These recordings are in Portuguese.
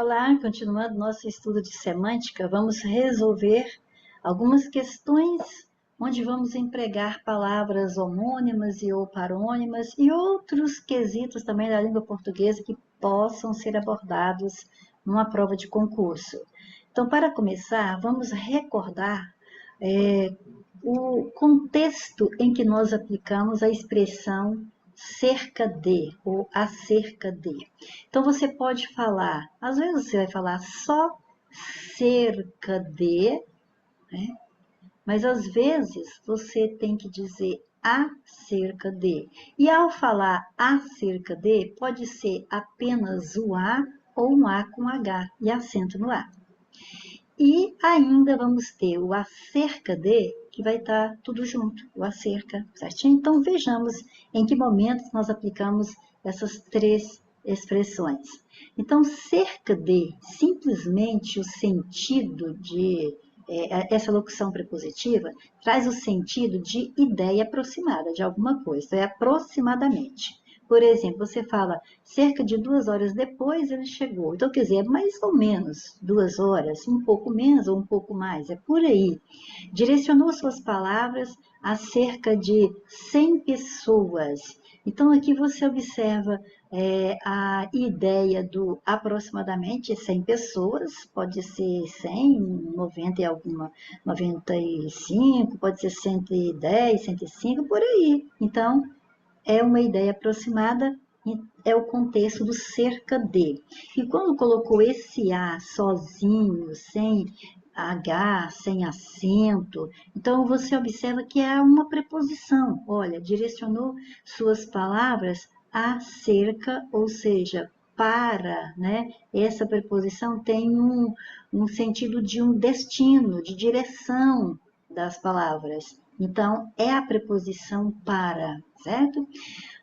Olá, continuando nosso estudo de semântica, vamos resolver algumas questões onde vamos empregar palavras homônimas e ou parônimas e outros quesitos também da língua portuguesa que possam ser abordados numa prova de concurso. Então, para começar, vamos recordar o contexto em que nós aplicamos a expressão cerca de ou acerca de. Então você pode falar, às vezes você vai falar só cerca de, né? Mas às vezes você tem que dizer acerca de. E ao falar acerca de, pode ser apenas o A ou um A com H e acento no A. E ainda vamos ter o acerca de, que vai estar tudo junto, o acerca, certinho? Então vejamos em que momentos nós aplicamos essas três expressões. Então, cerca de, simplesmente o sentido de essa locução prepositiva traz o sentido de ideia aproximada de alguma coisa, é aproximadamente. Por exemplo, você fala, cerca de 2 horas depois ele chegou. Então, quer dizer, é mais ou menos 2 horas, um pouco menos ou um pouco mais, é por aí. Direcionou suas palavras a cerca de 100 pessoas. Então, aqui você observa a ideia do aproximadamente 100 pessoas, pode ser 100, 90 e alguma, 95, pode ser 110, 105, por aí. Então, é uma ideia aproximada, é o contexto do cerca de. E quando colocou esse A sozinho, sem H, sem acento, então você observa que é uma preposição. Olha, direcionou suas palavras acerca, ou seja, para, né? Essa preposição tem um sentido de um destino, de direção das palavras. Então, é a preposição para, certo?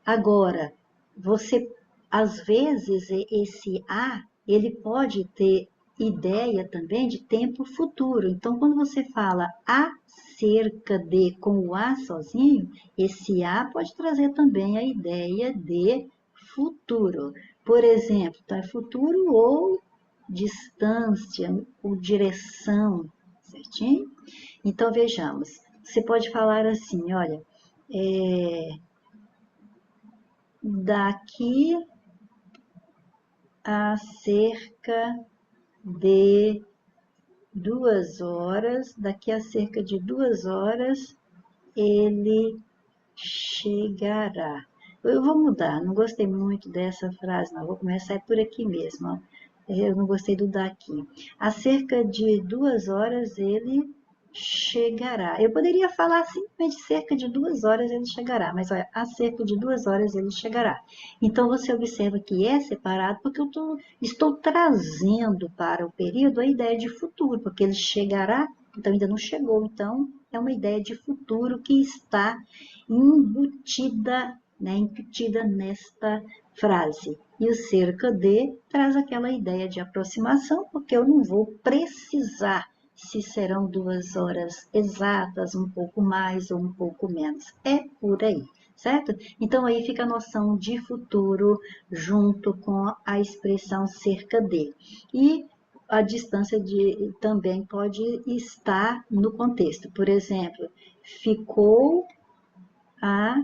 Agora, você, às vezes, esse a, ele pode ter ideia também de tempo futuro. Então, quando você fala acerca de com o a sozinho, esse a pode trazer também a ideia de futuro. Por exemplo, tá? Futuro ou distância, ou direção, certinho? Então, vejamos. Você pode falar assim, olha, daqui a cerca de 2 horas, daqui a cerca de 2 horas, ele chegará. Eu vou mudar, não gostei muito dessa frase, não. Vou começar por aqui mesmo. Ó. Eu não gostei do daqui. A cerca de 2 horas ele chegará. Eu poderia falar simplesmente cerca de 2 horas ele chegará, mas olha, a cerca de 2 horas ele chegará. Então você observa que é separado porque eu estou trazendo para o período a ideia de futuro, porque ele chegará, então ainda não chegou, então é uma ideia de futuro que está embutida, né, embutida nesta frase. E o cerca de traz aquela ideia de aproximação, porque eu não vou precisar se serão 2 horas exatas, um pouco mais ou um pouco menos. É por aí, certo? Então aí fica a noção de futuro junto com a expressão cerca de. E a distância também pode estar no contexto. Por exemplo, ficou a,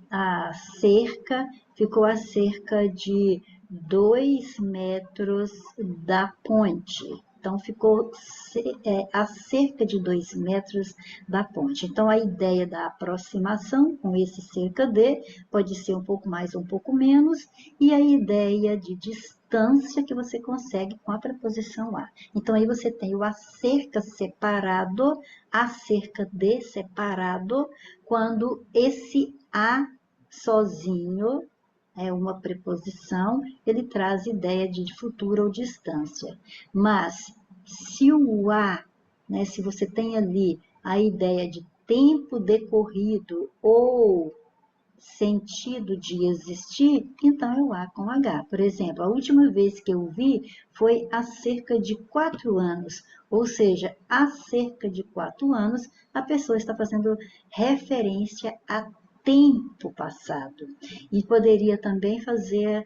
a cerca, ficou a cerca de 2 metros da ponte. Então, ficou a cerca de 2 metros da ponte. Então, a ideia da aproximação com esse cerca de pode ser um pouco mais ou um pouco menos, e a ideia de distância que você consegue com a preposição a. Então, aí você tem o acerca separado, acerca de separado, quando esse a sozinho é uma preposição, ele traz ideia de futuro ou distância. Mas se o a, né, se você tem ali a ideia de tempo decorrido ou sentido de existir, então é o A com H. Por exemplo, a última vez que eu vi foi há cerca de 4 anos, ou seja, há cerca de 4 anos, a pessoa está fazendo referência a tempo passado. E poderia também fazer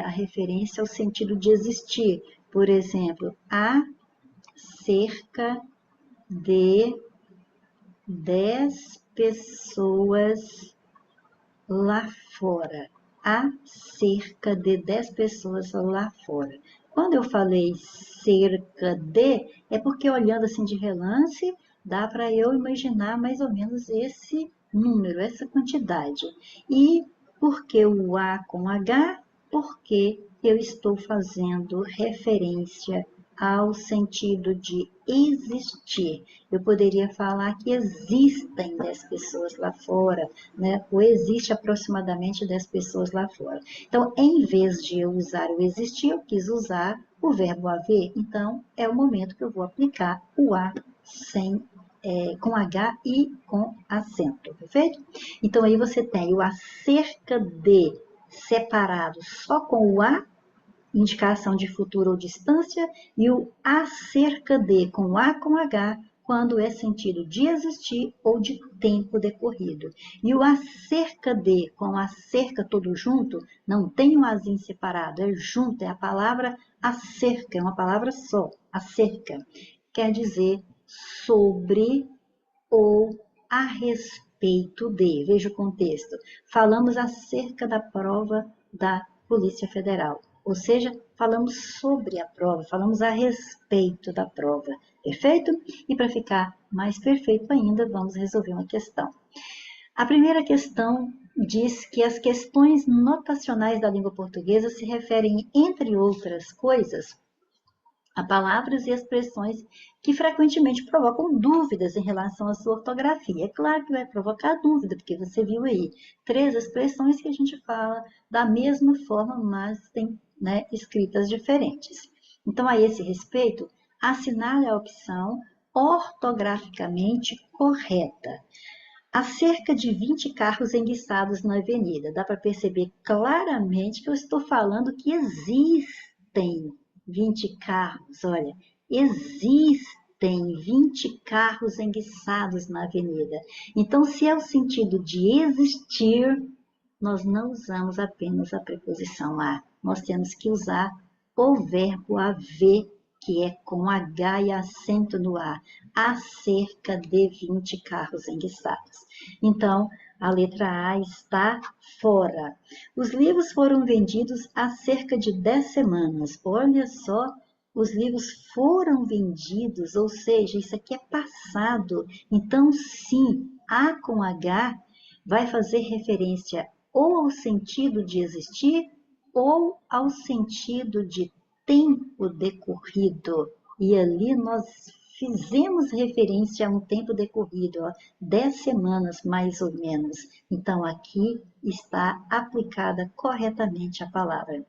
a referência ao sentido de existir. Por exemplo, há cerca de 10 pessoas lá fora. Há cerca de 10 pessoas lá fora. Quando eu falei cerca de, é porque olhando assim de relance, dá para eu imaginar mais ou menos esse número, essa quantidade. E por que o A com H? Porque eu estou fazendo referência ao sentido de existir. Eu poderia falar que existem 10 pessoas lá fora, né? Ou existe aproximadamente 10 pessoas lá fora. Então, em vez de eu usar o existir, eu quis usar o verbo haver. Então, é o momento que eu vou aplicar o A com H e com acento, perfeito? Então, aí você tem o acerca de separado só com o A, indicação de futuro ou distância, e o acerca de com A com H, quando é sentido de existir ou de tempo decorrido. E o acerca de com acerca todo junto, não tem um azinho separado, é junto, é a palavra acerca, é uma palavra só, acerca. Quer dizer sobre ou a respeito de. Veja o contexto. Falamos acerca da prova da Polícia Federal. Ou seja, falamos sobre a prova, falamos a respeito da prova. Perfeito? E para ficar mais perfeito ainda, vamos resolver uma questão. A primeira questão diz que as questões notacionais da língua portuguesa se referem, entre outras coisas, a palavras e expressões que frequentemente provocam dúvidas em relação à sua ortografia. É claro que vai provocar dúvida, porque você viu aí 3 expressões que a gente fala da mesma forma, mas tem, né, escritas diferentes. Então, a esse respeito, assinale a opção ortograficamente correta. Há cerca de 20 carros enguiçados na avenida. Dá para perceber claramente que eu estou falando que existem 20 carros. Olha, existem 20 carros enguiçados na avenida. Então, se é o sentido de existir, nós não usamos apenas a preposição a. Nós temos que usar o verbo haver, que é com H e acento no A. Há cerca de 20 carros enguiçados. Então, a letra A está fora. Os livros foram vendidos há cerca de 10 semanas. Olha só, os livros foram vendidos, ou seja, isso aqui é passado. Então, sim, A com H vai fazer referência ou ao sentido de existir ou ao sentido de tempo decorrido. E ali nós fizemos referência a um tempo decorrido, 10 semanas mais ou menos. Então, aqui está aplicada corretamente a palavra.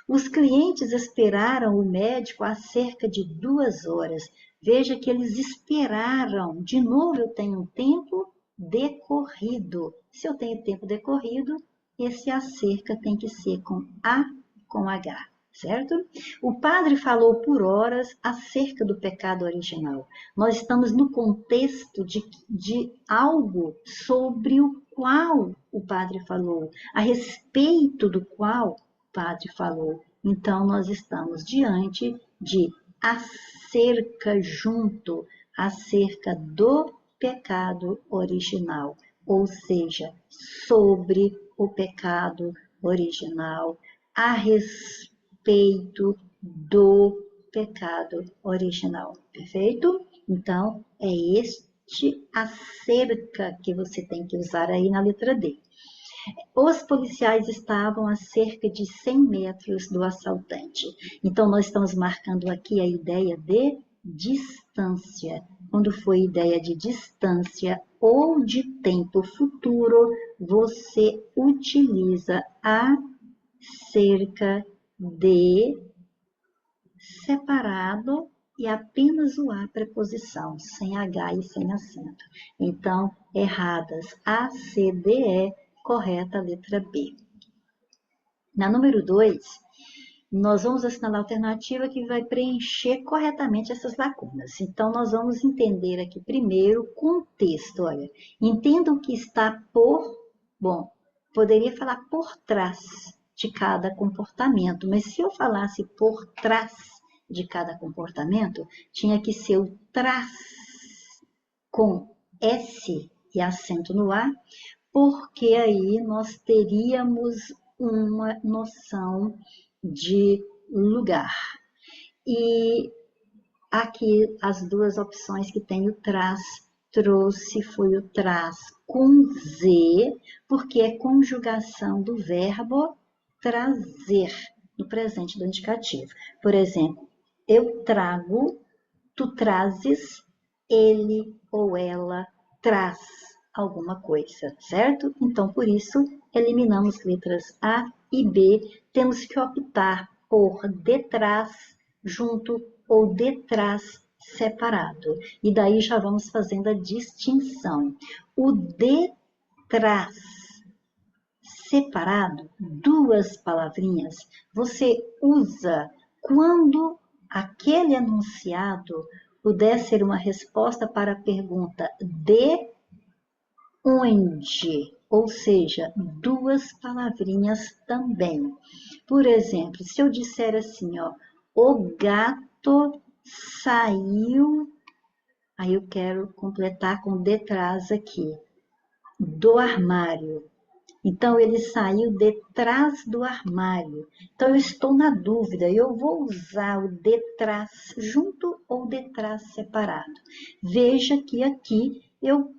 Os clientes esperaram o médico há cerca de 2 horas. Veja que eles esperaram. De novo, eu tenho um tempo decorrido. Se eu tenho tempo decorrido, esse acerca tem que ser com A com H, certo? O padre falou por horas acerca do pecado original. Nós estamos no contexto de algo sobre o qual o padre falou, a respeito do qual o padre falou. Então, nós estamos diante de acerca junto, acerca do pecado original, ou seja, sobre o pecado original, a respeito do pecado original, perfeito? Então, é este acerca que você tem que usar aí na letra D. Os policiais estavam a cerca de 100 metros do assaltante. Então, nós estamos marcando aqui a ideia de distância. Quando for ideia de distância ou de tempo futuro, você utiliza a cerca de separado e apenas o A preposição, sem H e sem acento. Então, erradas A, C, D, E, correta a letra B. Na número 2, nós vamos assinalar a alternativa que vai preencher corretamente essas lacunas. Então, nós vamos entender aqui primeiro o contexto. Olha, entenda o que está por Bom, poderia falar por trás de cada comportamento, mas se eu falasse por trás de cada comportamento, tinha que ser o trás com S e acento no A, porque aí nós teríamos uma noção de lugar. E aqui as duas opções que tem o trás trouxe foi o trás com Z, porque é conjugação do verbo trazer no presente do indicativo. Por exemplo, eu trago, tu trazes, ele ou ela traz alguma coisa, certo? Então, por isso, eliminamos letras A e B. Temos que optar por detrás, junto ou detrás, separado. E daí já vamos fazendo a distinção. O detrás separado, duas palavrinhas, você usa quando aquele enunciado puder ser uma resposta para a pergunta de onde, ou seja, duas palavrinhas também. Por exemplo, se eu disser assim, ó, o gato saiu, aí eu quero completar com detrás aqui, do armário. Então, ele saiu detrás do armário. Então, eu estou na dúvida, eu vou usar o detrás junto ou detrás separado. Veja que aqui eu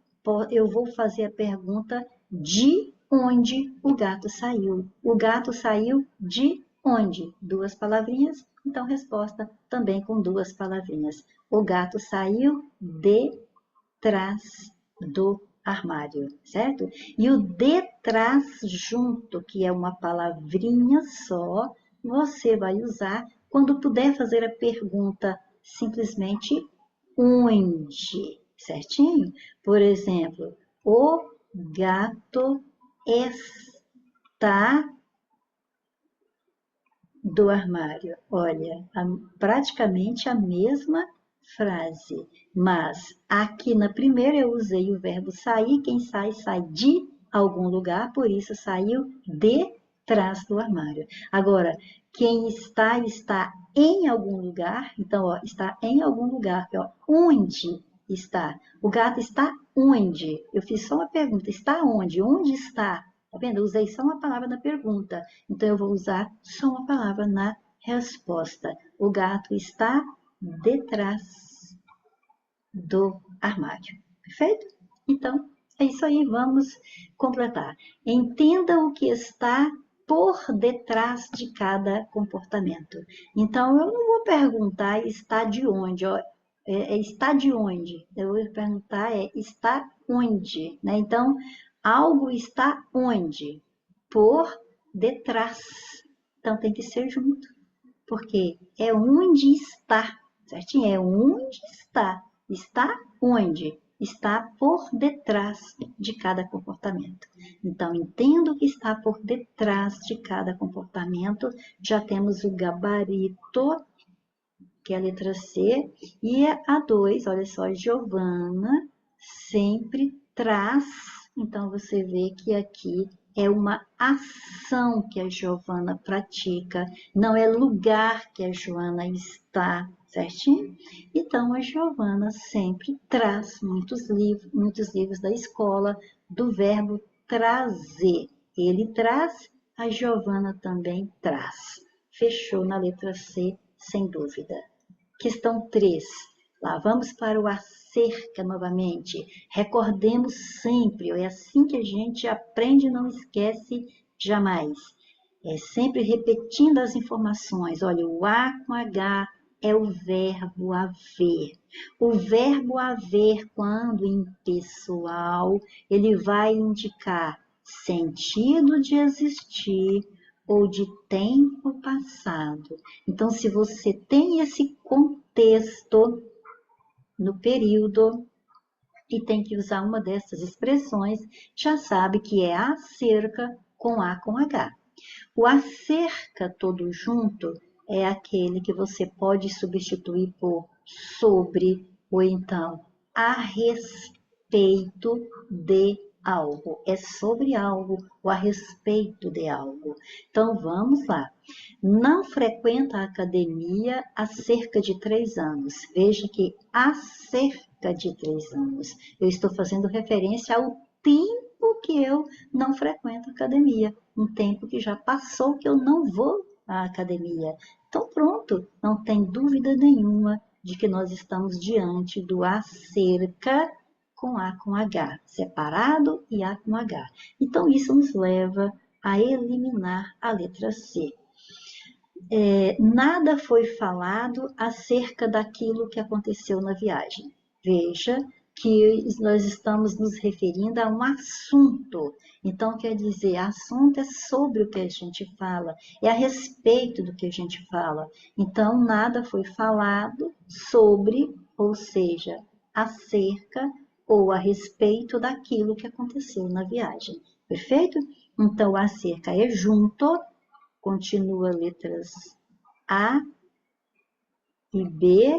vou fazer a pergunta de onde o gato saiu. O gato saiu de onde? Duas palavrinhas, então resposta também com duas palavrinhas. O gato saiu de trás do armário, certo? E o detrás junto, que é uma palavrinha só, você vai usar quando puder fazer a pergunta simplesmente onde, certinho? Por exemplo, o gato está do armário. Olha, praticamente a mesma frase, mas aqui na primeira eu usei o verbo sair, quem sai, sai de algum lugar, por isso saiu de trás do armário. Agora, quem está, está em algum lugar, então, ó, está em algum lugar, ó, onde está? O gato está onde? Eu fiz só uma pergunta, está onde? Onde está? Tá vendo? Eu usei só uma palavra na pergunta, então eu vou usar só uma palavra na resposta. O gato está detrás do armário. Perfeito? Então, é isso aí, vamos completar. Entenda o que está por detrás de cada comportamento. Então, eu não vou perguntar está de onde, ó, está de onde? Eu vou perguntar está onde, né? Então, algo está onde? Por detrás. Então, tem que ser junto, porque é onde está, certinho? É onde está. Está onde? Está por detrás de cada comportamento. Então, entendo que está por detrás de cada comportamento. Já temos o gabarito, que é a letra C, e a 2, olha só, Giovana sempre traz. Então, você vê que aqui é uma ação que a Giovana pratica, não é lugar que a Joana está, certinho? Então, a Giovana sempre traz muitos livros da escola, do verbo trazer. Ele traz, a Giovana também traz. Fechou na letra C, sem dúvida. Questão 3. Lá vamos para o acerca novamente. Recordemos sempre, é assim que a gente aprende e não esquece jamais. É sempre repetindo as informações. Olha, o A com H é o verbo haver. O verbo haver, quando impessoal, ele vai indicar sentido de existir ou de tempo passado. Então, se você tem esse contexto no período e tem que usar uma dessas expressões, já sabe que é acerca com A com H. O acerca todo junto é aquele que você pode substituir por sobre ou então a respeito de algo, é sobre algo ou a respeito de algo. Então vamos lá. Não frequenta a academia há cerca de 3 anos. Veja que há cerca de 3 anos. Eu estou fazendo referência ao tempo que eu não frequento a academia. Um tempo que já passou que eu não vou à academia. Então pronto, não tem dúvida nenhuma de que nós estamos diante do acerca com A com H, separado e A com H. Então isso nos leva a eliminar a letra C. Nada foi falado acerca daquilo que aconteceu na viagem. Veja que nós estamos nos referindo a um assunto. Então, quer dizer, assunto é sobre o que a gente fala, é a respeito do que a gente fala. Então, nada foi falado sobre, ou seja, acerca ou a respeito daquilo que aconteceu na viagem. Perfeito? Então, acerca é junto, continua letras A e B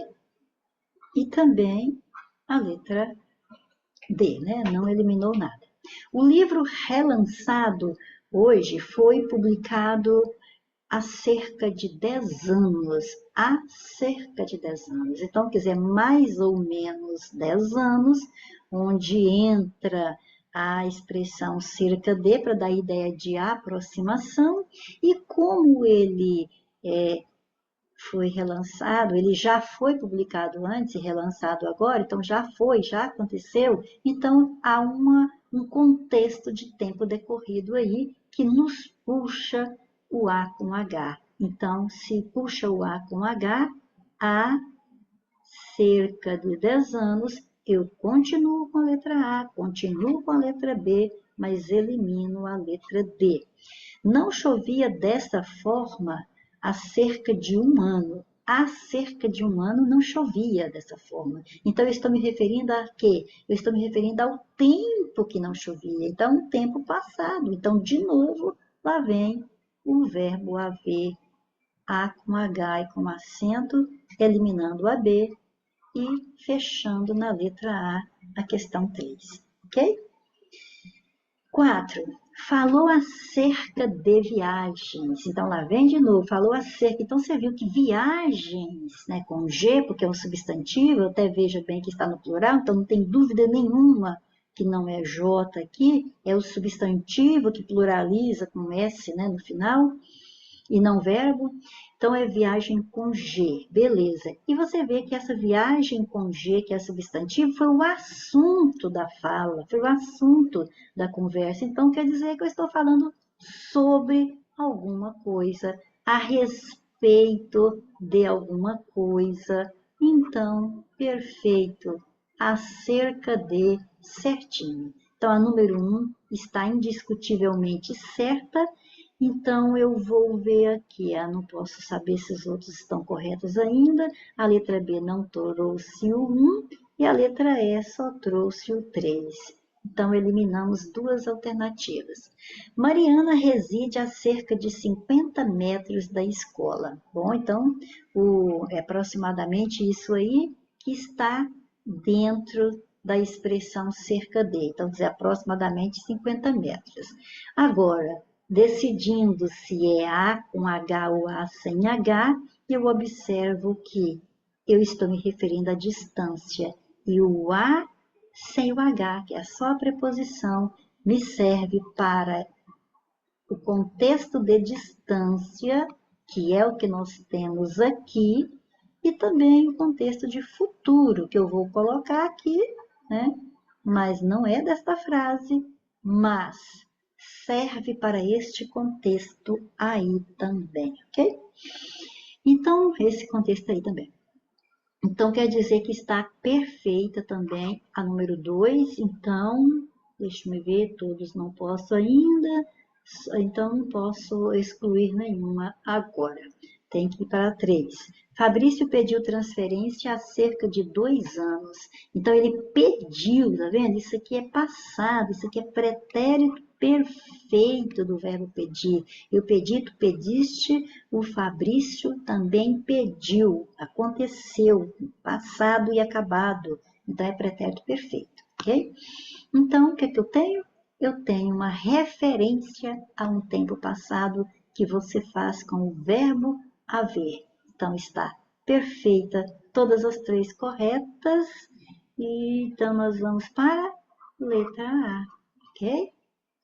e também a letra D, né? Não eliminou nada. O livro relançado hoje foi publicado há cerca de 10 anos. Há cerca de 10 anos. Então, quer dizer, mais ou menos 10 anos, onde entra a expressão cerca de, para dar a ideia de aproximação, e como ele foi relançado, ele já foi publicado antes e relançado agora, então já foi, já aconteceu, então há um contexto de tempo decorrido aí que nos puxa o A com H. Então, se puxa o A com H, há cerca de 10 anos, eu continuo com a letra A, continuo com a letra B, mas elimino a letra D. Não chovia desta forma há cerca de 1 ano. Há cerca de 1 ano não chovia dessa forma. Então, eu estou me referindo a quê? Eu estou me referindo ao tempo que não chovia. Então, um tempo passado. Então, de novo, lá vem o verbo haver, A com H e com acento, eliminando a B e fechando na letra A questão 3. Ok? 4. Falou acerca de viagens. Então, lá vem de novo, falou acerca. Então, você viu que viagens, né, com G, porque é um substantivo, até veja bem que está no plural, então não tem dúvida nenhuma que não é J aqui, é o substantivo que pluraliza com S, né, no final, e não verbo. Então, é viagem com G, beleza. E você vê que essa viagem com G, que é substantivo, foi o assunto da fala, foi o assunto da conversa. Então, quer dizer que eu estou falando sobre alguma coisa, a respeito de alguma coisa. Então, perfeito, acerca de certinho. Então, a número 1 está indiscutivelmente certa. Então, eu vou ver aqui, não posso saber se os outros estão corretos ainda. A letra B não trouxe o 1 e a letra E só trouxe o 3. Então, eliminamos 2 alternativas. Mariana reside a cerca de 50 metros da escola. Bom, então, é aproximadamente isso aí que está dentro da expressão cerca de. Então, dizer aproximadamente 50 metros. Agora, decidindo se é A com H ou A sem H, eu observo que eu estou me referindo à distância. E o A sem o H, que é só a preposição, me serve para o contexto de distância, que é o que nós temos aqui, e também o contexto de futuro, que eu vou colocar aqui, né? Mas não é desta frase, mas serve para este contexto aí também, ok? Então, esse contexto aí também. Então, quer dizer que está perfeita também a número 2. Então, deixa eu ver, todos não posso ainda. Então, não posso excluir nenhuma agora. Tem que ir para 3. Fabrício pediu transferência há cerca de 2 anos. Então, ele pediu, tá vendo? Isso aqui é passado, isso aqui é pretérito perfeito do verbo pedir. Eu pedi, tu pediste, o Fabrício também pediu. Aconteceu, passado e acabado. Então, é pretérito perfeito, ok? Então, o que é que eu tenho? eu tenho uma referência a um tempo passado que você faz com o verbo haver. Então, está perfeita, todas as três corretas. E, então, nós vamos para a letra A, ok?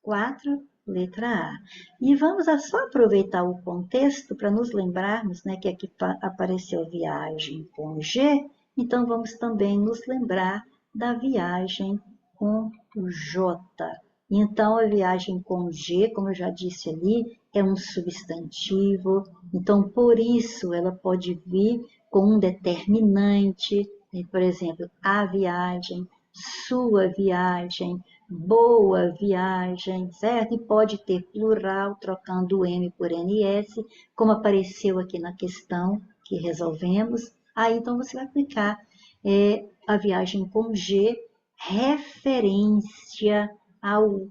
4, letra A. E vamos só aproveitar o contexto para nos lembrarmos, né, que aqui apareceu viagem com G, então vamos também nos lembrar da viagem com o J. Então, a viagem com G, como eu já disse ali, é um substantivo, então por isso ela pode vir com um determinante, por exemplo, a viagem, sua viagem, boa viagem, certo? E pode ter plural, trocando o M por NS, como apareceu aqui na questão que resolvemos. Aí, então, você vai aplicar a viagem com G, referência ao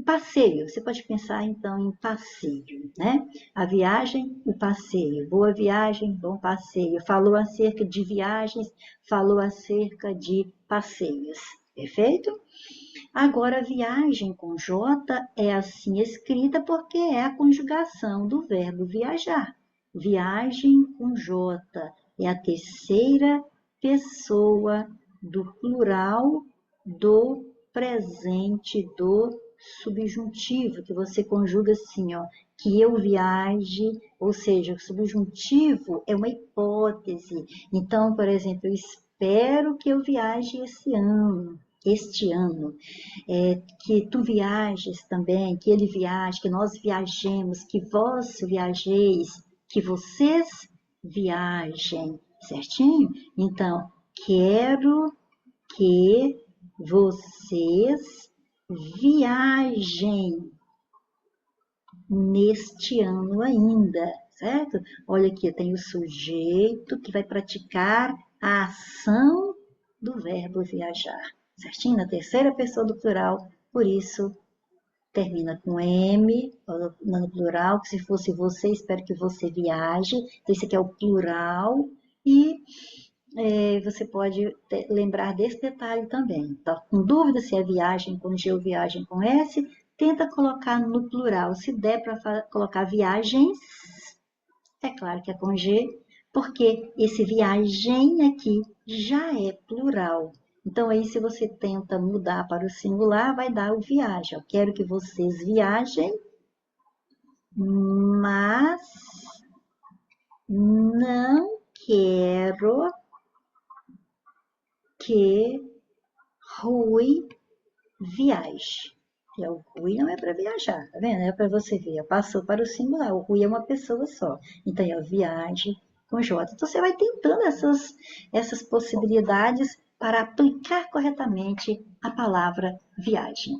passeio. Você pode pensar, então, em passeio, né? A viagem, o passeio. Boa viagem, bom passeio. Falou acerca de viagens, falou acerca de passeios. Perfeito? Agora, a viagem com J é assim escrita porque é a conjugação do verbo viajar. Viagem com J é a terceira pessoa do plural do presente do subjuntivo, que você conjuga assim, ó, que eu viaje, ou seja, o subjuntivo é uma hipótese. Então, por exemplo, eu espero que eu viaje este ano, que tu viajes também, que ele viaje, que nós viajemos, que vós viajeis, que vocês viajem, certinho? Então, quero que vocês viajem neste ano ainda, certo? Olha aqui, tem o sujeito que vai praticar a ação do verbo viajar, certinho? Na terceira pessoa do plural, por isso termina com M, no plural, que se fosse você, espero que você viaje. Então, esse aqui é o plural e você pode lembrar desse detalhe também. Tá com dúvida se é viagem com G ou viagem com S? Tenta colocar no plural. Se der para colocar viagens, é claro que é com G, porque esse viagem aqui já é plural. Então, aí, se você tenta mudar para o singular, vai dar o viagem. Eu quero que vocês viajem, mas não quero que Rui viaje. E o Rui não é para viajar, tá vendo? É para você ver, passou para o singular. O Rui é uma pessoa só. Então, é viagem com J. Então, você vai tentando essas possibilidades para aplicar corretamente a palavra viagem.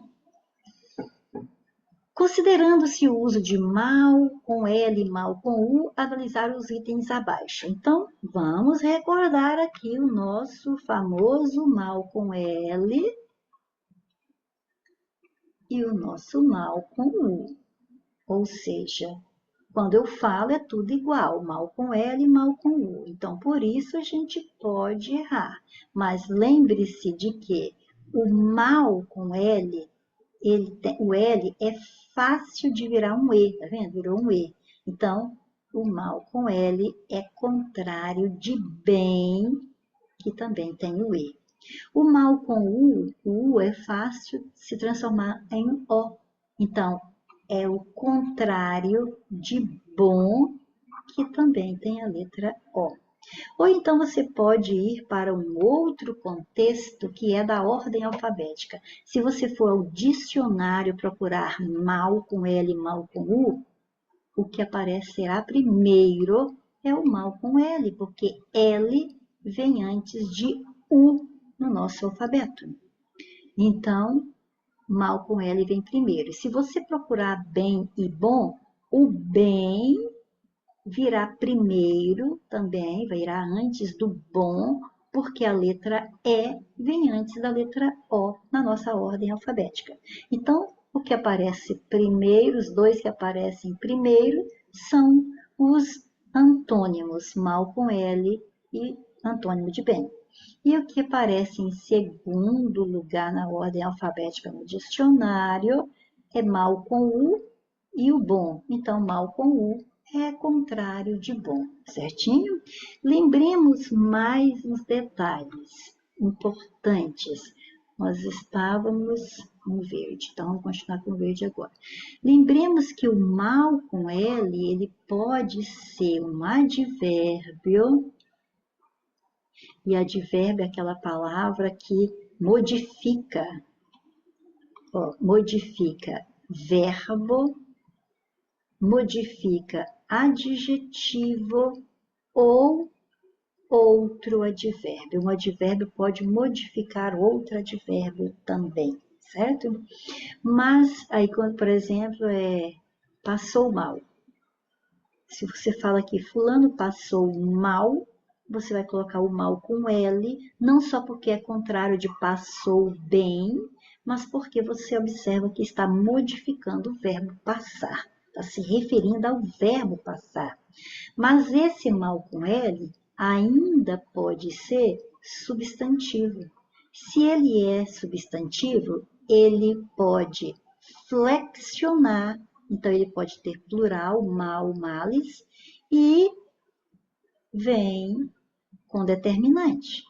Considerando-se o uso de mal com L e mal com U, analisar os itens abaixo. Então, vamos recordar aqui o nosso famoso mal com L e o nosso mal com U. Ou seja, quando eu falo é tudo igual, mal com L e mal com U. Então, por isso a gente pode errar. Mas lembre-se de que o mal com L, o L é fácil de virar um E, tá vendo? Virou um E. Então, o mal com L é contrário de bem, que também tem o E. O mal com o U é fácil se transformar em O. Então, é o contrário de bom, que também tem a letra O. Ou então você pode ir para um outro contexto que é da ordem alfabética. Se você for ao dicionário procurar mal com L e mal com U, o que aparecerá primeiro é o mal com L, porque L vem antes de U no nosso alfabeto. Então, mal com L vem primeiro. Se você procurar bem e bom, o bem virá primeiro também, virá antes do bom, porque a letra E vem antes da letra O na nossa ordem alfabética. Então, o que aparece primeiro, os dois que aparecem primeiro, são os antônimos, mal com L e antônimo de bem. E o que aparece em segundo lugar na ordem alfabética no dicionário é mal com U e o bom. Então, mal com U é contrário de bom, certinho? Lembremos mais uns detalhes importantes. Nós estávamos no verde, então vamos continuar com o verde agora. Lembremos que o mal com L, ele pode ser um advérbio, e advérbio é aquela palavra que modifica, modifica verbo, modifica adjetivo ou outro advérbio. Um advérbio pode modificar outro advérbio também, certo? Mas aí, quando, por exemplo, passou mal. Se você fala que fulano passou mal, você vai colocar o mal com L, não só porque é contrário de passou bem, mas porque você observa que está modificando o verbo passar. Está se referindo ao verbo passar. Mas esse mal com L ainda pode ser substantivo. Se ele é substantivo, ele pode flexionar, então ele pode ter plural, mal, males, e vem com determinante.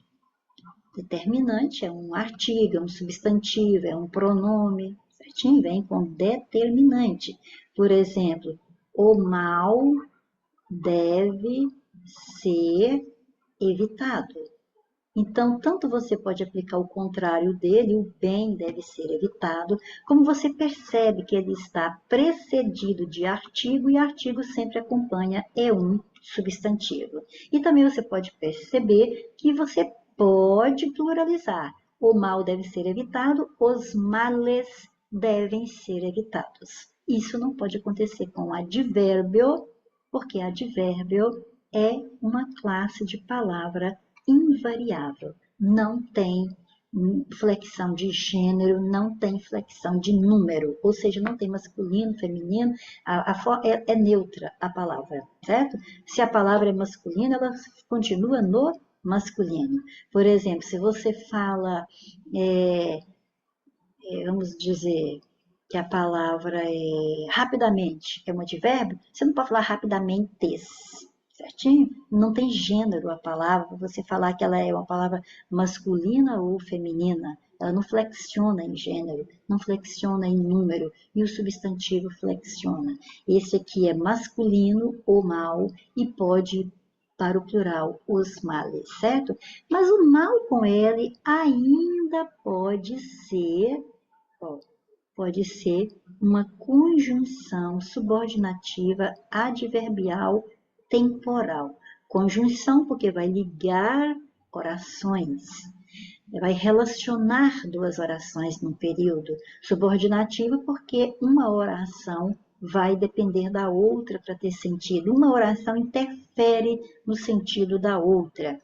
Determinante é um artigo, é um substantivo, é um pronome, certinho? Vem com determinante. Por exemplo, o mal deve ser evitado. Então, tanto você pode aplicar o contrário dele, o bem deve ser evitado, como você percebe que ele está precedido de artigo, e artigo sempre acompanha um substantivo. E também você pode perceber que você pode pluralizar. O mal deve ser evitado, os males devem ser evitados. Isso não pode acontecer com advérbio, porque advérbio é uma classe de palavra invariável. Não tem flexão de gênero, não tem flexão de número, ou seja, não tem masculino, feminino, é neutra a palavra, certo? Se a palavra é masculina, ela continua no masculino. Por exemplo, se você fala, vamos dizer, que a palavra é rapidamente, que é um advérbio, você não pode falar rapidamente, certinho? Não tem gênero a palavra, você falar que ela é uma palavra masculina ou feminina, ela não flexiona em gênero, não flexiona em número, e o substantivo flexiona. Esse aqui é masculino ou mal, e pode ir para o plural, os males, certo? Mas o mal com L ainda pode ser uma conjunção subordinativa adverbial temporal. Conjunção porque vai ligar orações, vai relacionar duas orações num período. Subordinativa porque uma oração vai depender da outra para ter sentido. Uma oração interfere no sentido da outra.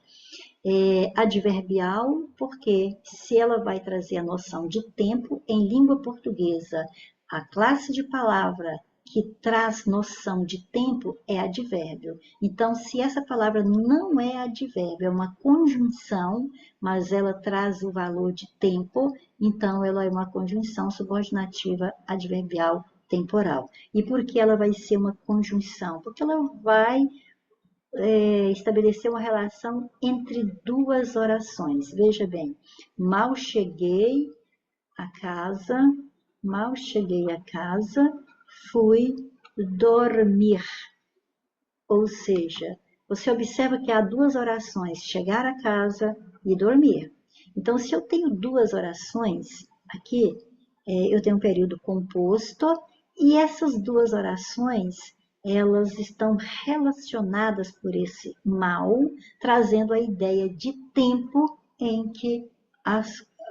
Adverbial, porque se ela vai trazer a noção de tempo em língua portuguesa, a classe de palavra que traz noção de tempo é advérbio. Então, se essa palavra não é advérbio, é uma conjunção, mas ela traz o valor de tempo, então ela é uma conjunção subordinativa adverbial temporal. E por que ela vai ser uma conjunção? Porque ela vai estabelecer uma relação entre duas orações. Veja bem, mal cheguei a casa, fui dormir. Ou seja, você observa que há duas orações, chegar a casa e dormir. Então, se eu tenho duas orações aqui, eu tenho um período composto, e essas duas orações elas estão relacionadas por esse mal, trazendo a ideia de tempo em que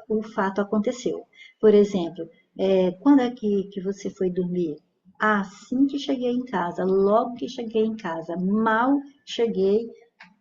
o fato aconteceu. Por exemplo, quando é que você foi dormir? Assim que cheguei em casa, logo que cheguei em casa, mal cheguei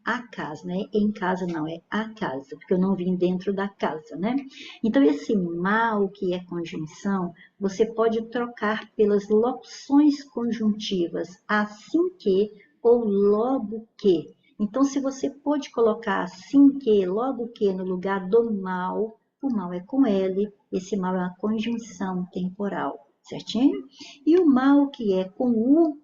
a casa, né? Em casa não, é a casa, porque eu não vim dentro da casa, né? Então, esse mal, que é conjunção, você pode trocar pelas locuções conjuntivas, assim que ou logo que. Então, se você pode colocar assim que, logo que, no lugar do mal, o mal é com L, esse mal é uma conjunção temporal, certinho? E o mal que é com U,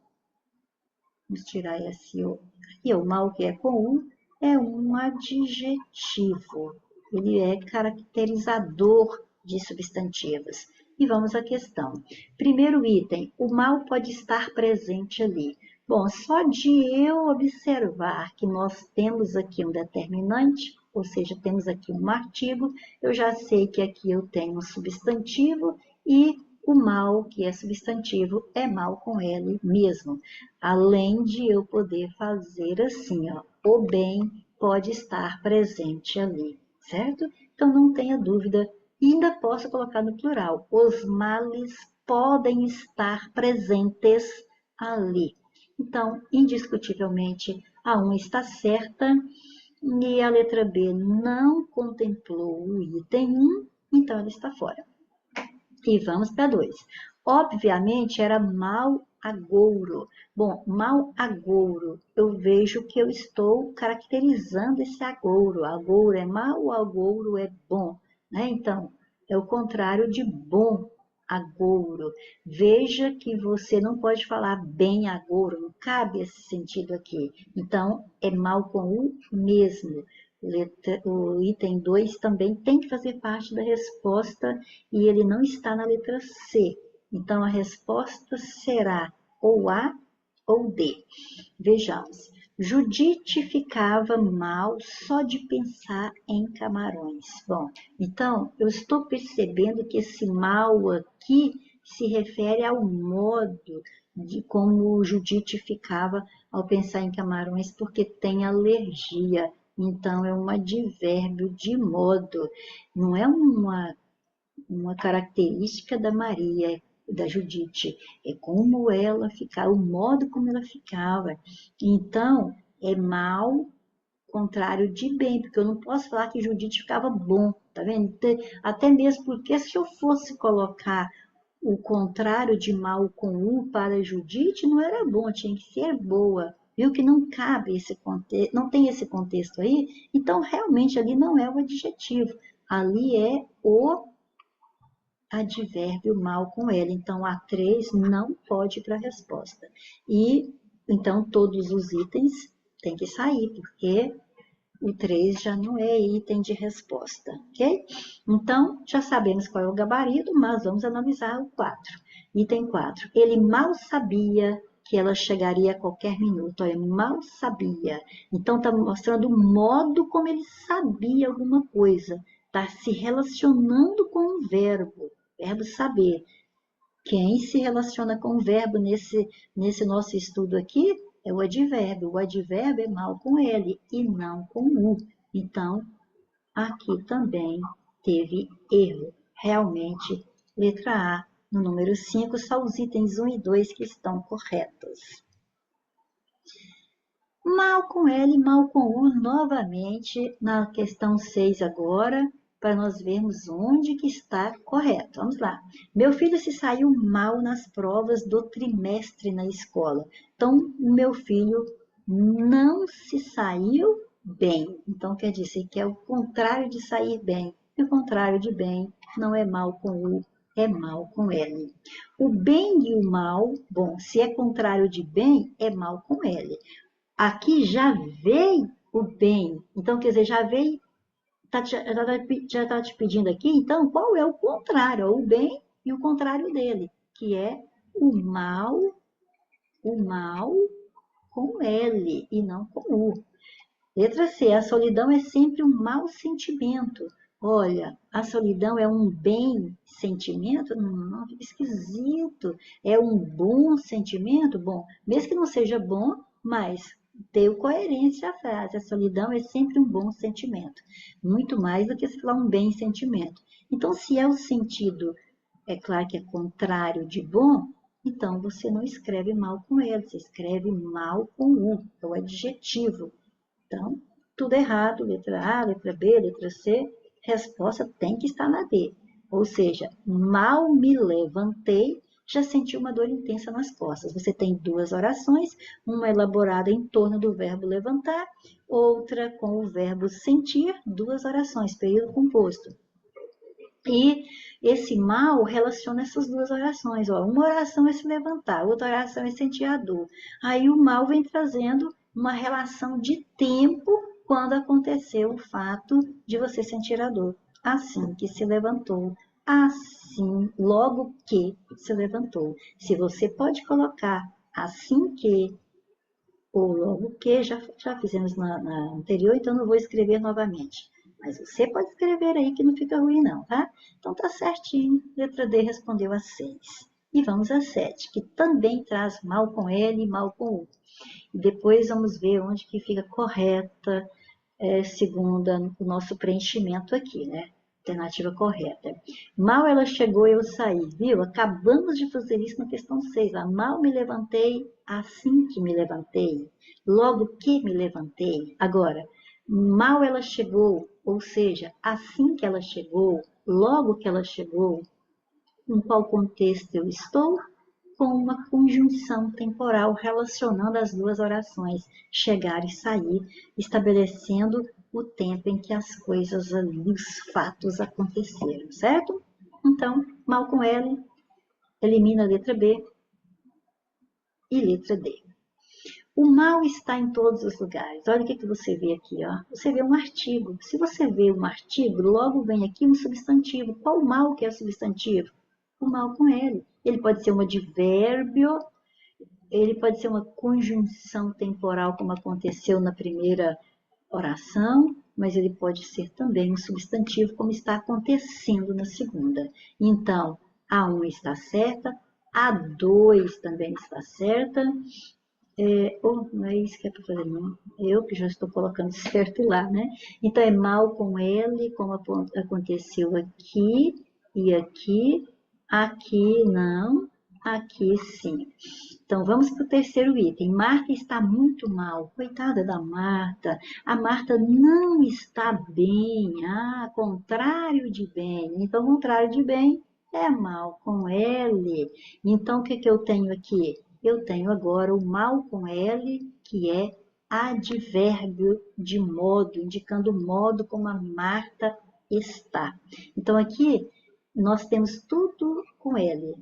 vamos tirar esse O, e o mal que é com U é um adjetivo, ele é caracterizador de substantivos. E vamos à questão. Primeiro item, o mal pode estar presente ali. Bom, só de eu observar que nós temos aqui um determinante, ou seja, temos aqui um artigo, eu já sei que aqui eu tenho um substantivo e o mal, que é substantivo, é mal com L mesmo. Além de eu poder fazer assim, ó, o bem pode estar presente ali, certo? Então não tenha dúvida. E ainda posso colocar no plural. Os males podem estar presentes ali. Então, indiscutivelmente, a 1 está certa e a letra B não contemplou o item 1, então ela está fora. E vamos para 2. Obviamente, era mal agouro. Bom, mal agouro, eu vejo que eu estou caracterizando esse agouro. Agouro é mal, agouro é bom, né? Então, é o contrário de bom agouro. Veja que você não pode falar bem agouro, não cabe esse sentido aqui. Então, é mal com o mesmo. O item 2 também tem que fazer parte da resposta e ele não está na letra C. Então, a resposta será ou A ou D. Vejamos. Judite ficava mal só de pensar em camarões. Bom, então, eu estou percebendo que esse mal aqui se refere ao modo de como Judite ficava ao pensar em camarões, porque tem alergia. Então, é um advérbio de modo, não é uma característica da Maria, da Judite, é como ela ficava, o modo como ela ficava. Então, é mal contrário de bem, porque eu não posso falar que Judite ficava bom, tá vendo? Até mesmo porque se eu fosse colocar o contrário de mal com U para Judite, não era bom, tinha que ser boa. Viu que não cabe esse contexto, não tem esse contexto aí, então realmente ali não é o adjetivo, ali é o advérbio mal com L. Então, a 3 não pode ir para a resposta. E, então, todos os itens têm que sair, porque o 3 já não é item de resposta, ok? Então, já sabemos qual é o gabarito, mas vamos analisar o 4. Item 4. Ele mal sabia que ela chegaria a qualquer minuto. Olha, mal sabia. Então, está mostrando o modo como ele sabia alguma coisa. Está se relacionando com o verbo saber. Quem se relaciona com o verbo nesse nosso estudo aqui é o advérbio. O advérbio é mal com L e não com U. Então, aqui também teve erro. Realmente, letra A, no número 5, só os itens 1 e 2 que estão corretos. Mal com L, mal com U, novamente, na questão 6 agora, para nós vermos onde que está correto. Vamos lá. Meu filho se saiu mal nas provas do trimestre na escola. Então, o meu filho não se saiu bem. Então, quer dizer que é o contrário de sair bem. E o contrário de bem não é mal com U, é mal com L. O bem e o mal, bom, se é contrário de bem, é mal com L. Aqui já veio o bem. Então, quer dizer, já veio, já está te pedindo aqui, então, qual é o contrário? O bem e o contrário dele, que é o mal com L e não com U. Letra C, a solidão é sempre um mau sentimento. Olha, a solidão é um bem sentimento? Não, fica esquisito. É um bom sentimento? Bom, mesmo que não seja bom, mas deu coerência à frase. A solidão é sempre um bom sentimento. Muito mais do que se falar um bem sentimento. Então, se é o sentido, é claro que é contrário de bom, então você não escreve mal com ele, você escreve mal com U, é o adjetivo. Então, tudo errado, letra A, letra B, letra C, resposta tem que estar na D. Ou seja, mal me levantei já sentiu uma dor intensa nas costas. Você tem duas orações, uma elaborada em torno do verbo levantar, outra com o verbo sentir, duas orações, período composto. E esse mal relaciona essas duas orações. Ó. Uma oração é se levantar, outra oração é sentir a dor. Aí o mal vem trazendo uma relação de tempo quando aconteceu o fato de você sentir a dor. Assim que se levantou, assim, logo que se levantou. Se você pode colocar assim que ou logo que, já fizemos na anterior, então não vou escrever novamente. Mas você pode escrever aí que não fica ruim não, tá? Então tá certinho, letra D respondeu a 6. E vamos a 7, que também traz mal com L e mal com U. E depois vamos ver onde que fica correta, segundo o nosso preenchimento aqui, né? Alternativa correta. Mal ela chegou, eu saí, viu? Acabamos de fazer isso na questão 6. Mal me levantei, assim que me levantei. Logo que me levantei. Agora, mal ela chegou, ou seja, assim que ela chegou, logo que ela chegou, em qual contexto eu estou? Com uma conjunção temporal relacionando as duas orações, chegar e sair, estabelecendo o tempo em que as coisas ali, os fatos aconteceram, certo? Então, mal com L, elimina a letra B e letra D. O mal está em todos os lugares. Olha o que você vê aqui, ó. Você vê um artigo. Se você vê um artigo, logo vem aqui um substantivo. Qual mal que é o substantivo? O mal com L. Ele pode ser um advérbio, ele pode ser uma conjunção temporal, como aconteceu na primeira oração, mas ele pode ser também um substantivo, como está acontecendo na segunda. Então, a 1 está certa, a 2 também está certa. Não é isso que é para fazer, não. Eu que já estou colocando certo lá, né? Então, é mal com L, como aconteceu aqui e aqui. Aqui não, aqui sim. Então, vamos para o terceiro item. Marta está muito mal. Coitada da Marta. A Marta não está bem. Contrário de bem. Então, contrário de bem é mal com L. Então, o que eu tenho aqui? Eu tenho agora o mal com L, que é advérbio de modo, indicando o modo como a Marta está. Então, aqui nós temos tudo com L.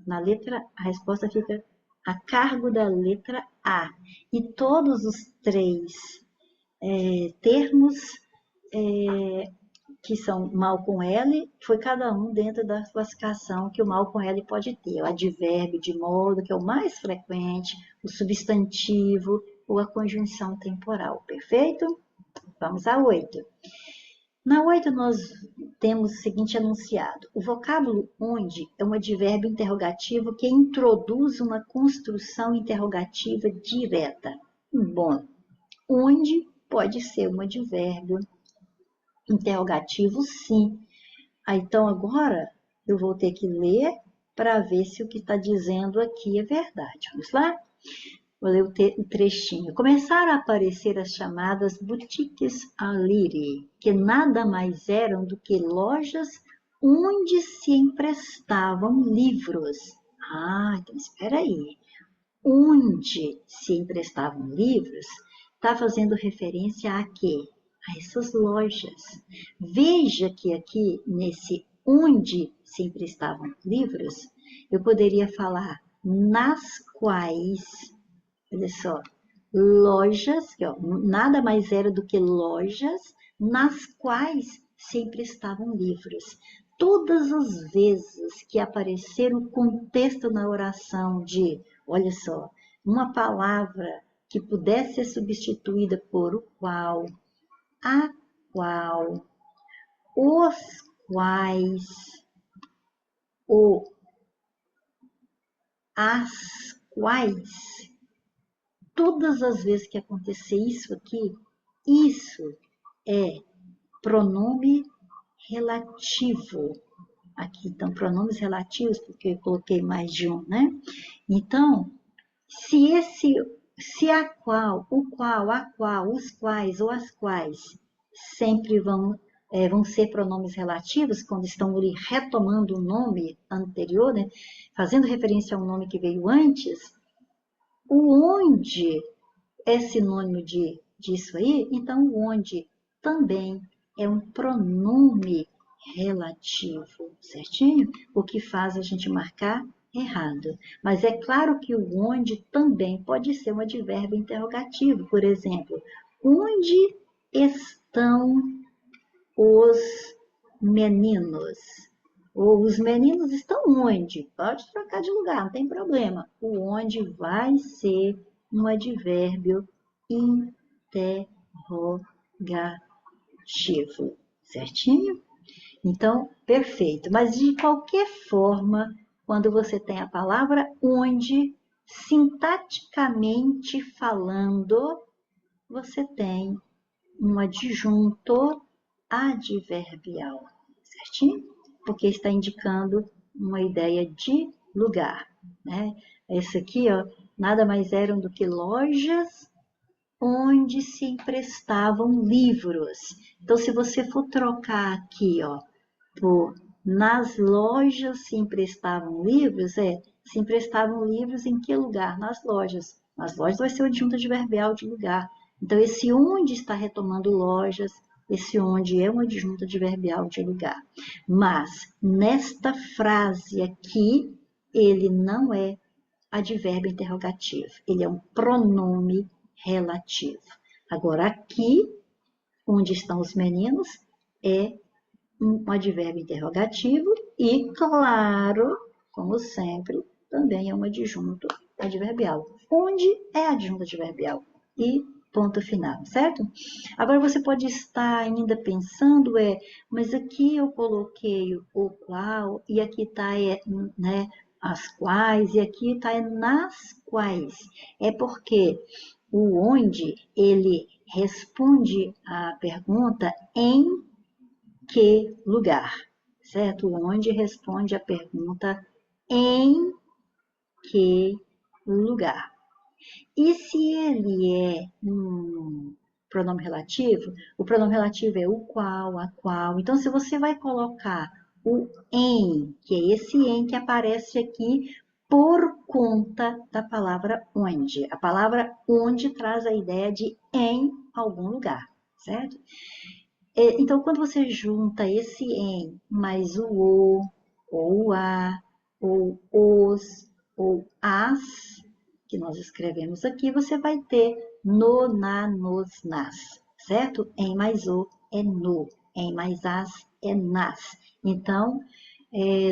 Na letra, a resposta fica a cargo da letra A. E todos os três termos que são mal com L, foi cada um dentro da classificação que o mal com L pode ter. O advérbio de modo, que é o mais frequente, o substantivo ou a conjunção temporal. Perfeito? Vamos a 8. Na 8, nós temos o seguinte enunciado. O vocábulo onde é um advérbio interrogativo que introduz uma construção interrogativa direta. Bom, onde pode ser um advérbio interrogativo, sim. Então, agora, eu vou ter que ler para ver se o que está dizendo aqui é verdade. Vamos lá? Vou ler o trechinho. Começaram a aparecer as chamadas boutiques à lire, que nada mais eram do que lojas onde se emprestavam livros. Então espera aí. Onde se emprestavam livros está fazendo referência a quê? A essas lojas. Veja que aqui, nesse onde se emprestavam livros, eu poderia falar nas quais. Olha só, lojas, que ó, nada mais era do que lojas nas quais sempre estavam livros. Todas as vezes que aparecer o contexto na oração de, olha só, uma palavra que pudesse ser substituída por o qual, a qual, os quais, ou as quais, todas as vezes que acontecer isso aqui, isso é pronome relativo. Aqui estão pronomes relativos, porque eu coloquei mais de um, né? Então, se a qual, o qual, a qual, os quais ou as quais sempre vão vão ser pronomes relativos, quando estão ali retomando o nome anterior, né? Fazendo referência ao nome que veio antes, o onde é sinônimo disso aí, então o onde também é um pronome relativo, certinho? O que faz a gente marcar errado. Mas é claro que o onde também pode ser um advérbio interrogativo. Por exemplo, onde estão os meninos? Ou os meninos estão onde? Pode trocar de lugar, não tem problema. O onde vai ser um advérbio interrogativo, certinho? Então, perfeito. Mas de qualquer forma, quando você tem a palavra onde, sintaticamente falando, você tem um adjunto adverbial, certinho? Porque está indicando uma ideia de lugar, né? Esse aqui, ó, nada mais eram do que lojas onde se emprestavam livros. Então, se você for trocar aqui, ó, por nas lojas se emprestavam livros, se emprestavam livros em que lugar? Nas lojas. Nas lojas vai ser o adjunto adverbial de lugar. Então, esse onde está retomando lojas, esse onde é um adjunto adverbial de lugar. Mas, nesta frase aqui, ele não é advérbio interrogativo, ele é um pronome relativo. Agora, aqui, onde estão os meninos, é um advérbio interrogativo e, claro, como sempre, também é um adjunto adverbial. Onde é adjunto adverbial? E ponto final, certo? Agora você pode estar ainda pensando, mas aqui eu coloquei o qual, e aqui está, né, as quais, e aqui está nas quais. É porque o onde, ele responde à pergunta em que lugar, certo? Onde responde a pergunta em que lugar. E se ele é um pronome relativo, o pronome relativo é o qual, a qual. Então, se você vai colocar o em, que é esse em que aparece aqui por conta da palavra onde. A palavra onde traz a ideia de em algum lugar, certo? Então, quando você junta esse em mais o, ou o a, ou os, ou as, que nós escrevemos aqui, você vai ter no, na, nos, nas, certo? Em mais o é no, em mais as é nas. Então,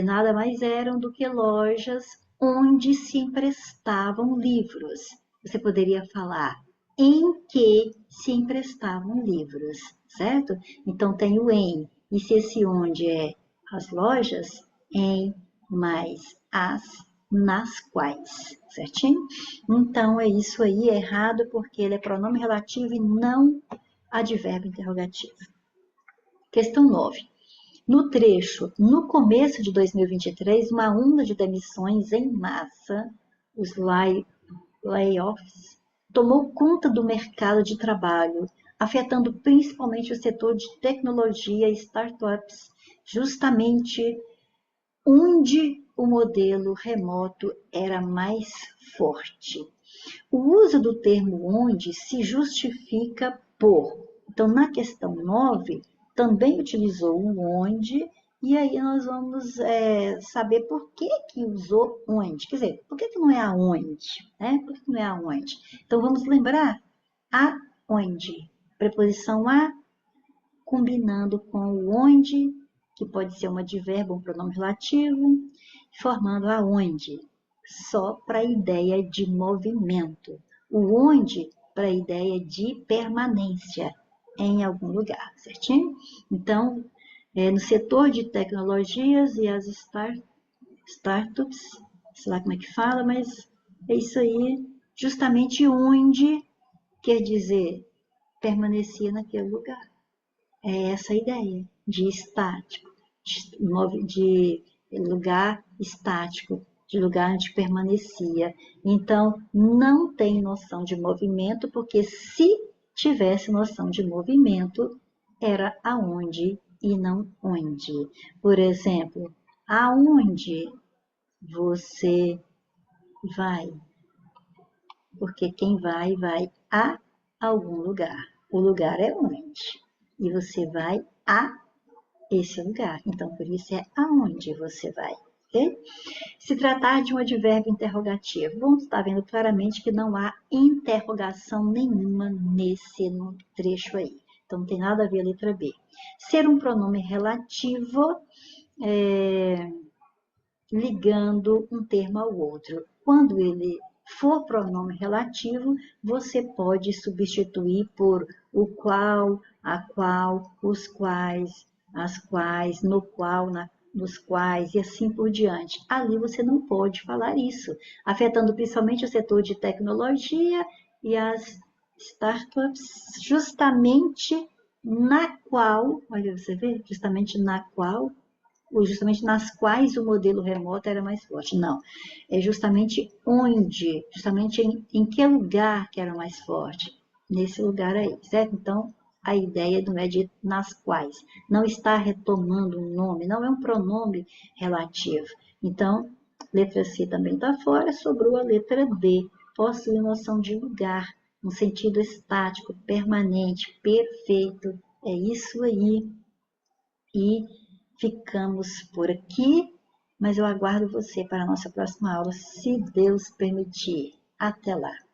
nada mais eram do que lojas onde se emprestavam livros. Você poderia falar em que se emprestavam livros, certo? Então tem o em, e se esse onde é as lojas, em mais as nas quais, certinho? Então é isso aí, é errado porque ele é pronome relativo e não advérbio interrogativo. Questão 9. No trecho, no começo de 2023, uma onda de demissões em massa, os layoffs, tomou conta do mercado de trabalho, afetando principalmente o setor de tecnologia e startups, justamente onde o modelo remoto era mais forte. O uso do termo onde se justifica por. Então, na questão 9, também utilizou o onde, e aí nós vamos saber por que usou onde. Quer dizer, por que não é aonde? Né? Por que não é aonde? Então, vamos lembrar aonde. Preposição a, combinando com o onde, que pode ser um advérbio, um pronome relativo, formando aonde, só para a ideia de movimento. O onde, para a ideia de permanência em algum lugar, certinho? Então, no setor de tecnologias e as startups, sei lá como é que fala, mas é isso aí, justamente onde quer dizer permanecia naquele lugar. É essa a ideia de estático, de lugar estático, de lugar onde permanecia. Então, não tem noção de movimento, porque se tivesse noção de movimento, era aonde e não onde. Por exemplo, aonde você vai? Porque quem vai, vai a algum lugar. O lugar é onde. E você vai a esse lugar. Então, por isso é aonde você vai. Ok? Se tratar de um advérbio interrogativo, vamos estar vendo claramente que não há interrogação nenhuma nesse trecho aí. Então, não tem nada a ver a letra B. Ser um pronome relativo, ligando um termo ao outro. Quando ele for pronome relativo, você pode substituir por o qual, a qual, os quais, as quais, no qual, nos quais e assim por diante. Ali você não pode falar isso, afetando principalmente o setor de tecnologia e as startups, justamente na qual, olha, você vê, justamente na qual ou justamente nas quais o modelo remoto era mais forte. Não, é justamente onde, justamente em que lugar que era mais forte. Nesse lugar aí, certo? Então, a ideia não é de nas quais. Não está retomando um nome, não é um pronome relativo. Então, letra C também está fora, sobrou a letra D. Possui noção de lugar, um sentido estático, permanente, perfeito. É isso aí. E ficamos por aqui, mas eu aguardo você para a nossa próxima aula, se Deus permitir. Até lá!